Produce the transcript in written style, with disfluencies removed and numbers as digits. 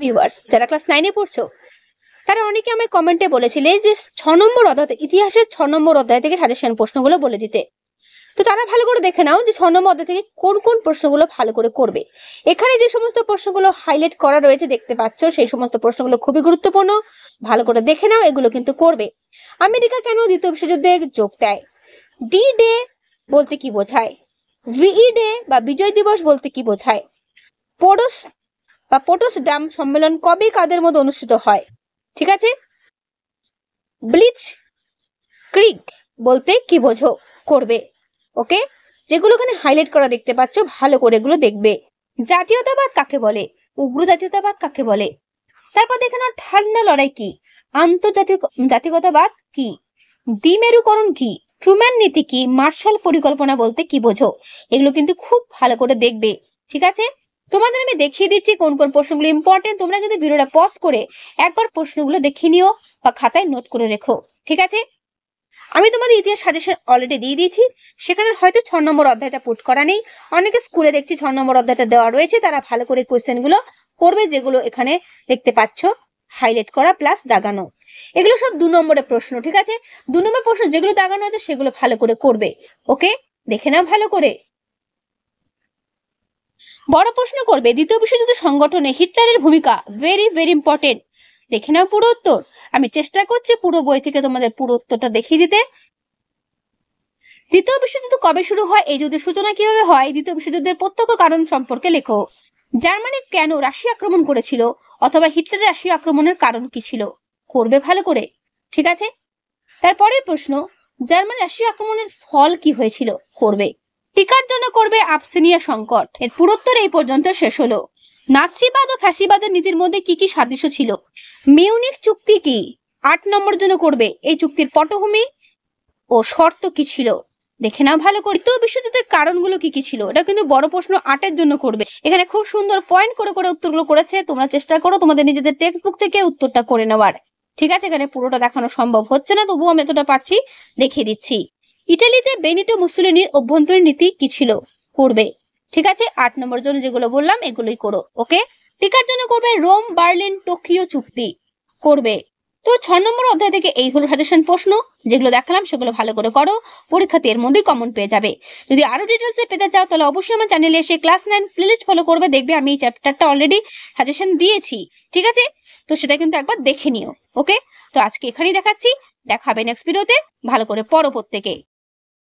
Viewers, যারা class 9 এ পড়ছো তারা অনেকে আমায় কমেন্টে বলেছিলে যে 6 নম্বর অধ্যায়, ইতিহাসের 6 নম্বর অধ্যায় থেকে সাজেশন প্রশ্নগুলো বলে দিতে। তো তারা ভালো করে দেখে নাও যে 6 নম্বর অধ্যায় থেকে কোন কোন প্রশ্নগুলো ভালো করে করবে। এখানে যে সমস্ত প্রশ্নগুলো হাইলাইট করা রয়েছে দেখতে পাচ্ছ, সেই সমস্ত প্রশ্নগুলো খুবই গুরুত্বপূর্ণ, ভালো করে দেখে নাও, এগুলো কিন্তু করবে। আমেরিকা কেন দ্বিতীয় বিশ্বযুদ্ধে যোগ দেয়? ডি ডে বলতে কি বোঝায়? ভিই ডে বা বিজয় দিবস বলতে কি বোঝায়? পোডস বা পোটসডাম সম্মেলন কবে কাদের মধ্যে অনুষ্ঠিত হয়? ঠিক আছে। ব্লিচ ক্রিক বলতে কি বোঝো? করবে। ওকে, যেগুলো এখানে হাইলাইট করা দেখতে পাচ্ছ ভালো করে এগুলো দেখবে। জাতীয়তাবাদ কাকে বলে? উগ্র জাতীয়তাবাদ কাকে বলে? তারপর দেখে নাও ঠান্ডা লড়াই কি? আন্তর্জাতিক জাতীয়তাবাদ কি? দ্বিমেরুকরণ কি? ট্রুম্যান নীতি কি? মার্শাল পরিকল্পনা বলতে কি বোঝো? এগুলো কিন্তু খুব ভালো করে দেখবে। ঠিক আছে, তোমাদের আমি দেখিয়ে দিচ্ছি কোন কোন প্রশ্নগুলো ইম্পর্টেন্ট। তোমরা কিন্তু ভিডিওটা পজ করে একবার প্রশ্নগুলো দেখে নিও বা খাতায় নোট করে রেখো। ঠিক আছে, আমি তোমাদের ইতিহাস সাজেশন অলরেডি দিয়ে দিয়েছি, সেখানে হয়তো 6 নম্বর অধ্যায়টা পুট করা নেই। অনেকে স্কুলে দেখছি 6 নম্বর অধ্যায়টা দেওয়া রয়েছে, তারা ভালো করে কোয়েশ্চেনগুলো করবে, যেগুলো এখানে দেখতে পাচ্ছ হাইলাইট করা প্লাস দাগানো। এগুলো সব 2 নম্বরের প্রশ্ন। ঠিক আছে, 2 নম্বর প্রশ্ন যেগুলো দাগানো আছে সেগুলো ভালো করে করবে। ওকে, দেখে নাও ভালো করে। বড় প্রশ্ন করবে দ্বিতীয় বিশ্বযুদ্ধ সংগঠনে হিটলারের ভূমিকা, ভেরি ভেরি ইম্পর্টেন্ট। দেখে নাও পুরো উত্তর। আমি চেষ্টা করছি পুরো বই থেকে তোমাদের পুরো উত্তরটা দেখিয়ে দিতে। দ্বিতীয় বিশ্বযুদ্ধ কবে শুরু হয়? এই যুদ্ধের সূচনা কিভাবে হয়? দ্বিতীয় বিশ্বযুদ্ধের প্রত্যক্ষ কারণ সম্পর্কে লেখো। জার্মানি কেন রাশিয়া আক্রমণ করেছিল, অথবা হিটলারের রাশিয়া আক্রমণের কারণ কি ছিল? করবে ভালো করে। ঠিক আছে, তারপরের প্রশ্ন, জার্মানি রাশিয়া আক্রমণের ফল কি হয়েছিল? করবে। টিকার জন্য করবে আবসিনিয়া সংকট। এর পুরোত্তর এই পর্যন্ত শেষ হলো। নাৎসিবাদ ও ফ্যাসিবাদের নীতির মধ্যে কি কি সাদৃশ্য ছিল? মিউনিক চুক্তি কি? 8 নম্বর জন্য করবে। এই চুক্তির পটভূমি ও শর্ত কি ছিল? দেখে নাও ভালো করে। দ্বিতীয় বিশ্বযুদ্ধের কারণগুলো কি কি ছিল? এটা কিন্তু বড় প্রশ্ন 8 এর জন্য করবে। এখানে খুব সুন্দর পয়েন্ট করে করে উত্তরগুলো করেছে, তোমরা চেষ্টা করো তোমাদের নিজেদের টেক্সট বুক থেকে উত্তরটা করে নেওয়ার। ঠিক আছে, এখানে পুরোটা দেখানো সম্ভব হচ্ছে না, তবুও আমি এতটা পারছি দেখিয়ে দিচ্ছি। ইটালিতে বেনিটো মুসোলিনির অভ্যন্তরীণ নীতি কি ছিল? করবে। ঠিক আছে, 8 নম্বর জন্য যেগুলো বললাম এগুলোই করো। ওকে, টিকার জন্য করবে রোম বার্লিন টোকিও চুক্তি। করবে। তো 6 নম্বর অধ্যায় থেকে এই হলো সাজেশন প্রশ্ন, যেগুলো দেখালাম সেগুলো ভালো করে করো, পরীক্ষাতে এর মধ্যেই কমন পেয়ে যাবে। যদি আরো ডিটেলসে পেতে চাও তাহলে অবশ্যই আমার চ্যানেলে এসে ক্লাস 9 প্লেলিস্ট ফলো করবে, দেখবে আমি এই চ্যাপ্টারটা অলরেডি সাজেশন দিয়েছি। ঠিক আছে, তো সেটা কিন্তু একবার দেখে নিও। ওকে, তো আজকে এখানেই দেখাচ্ছি, দেখা হবে নেক্সট ভিডিওতে। ভালো করে পড়ো প্রত্যেকে।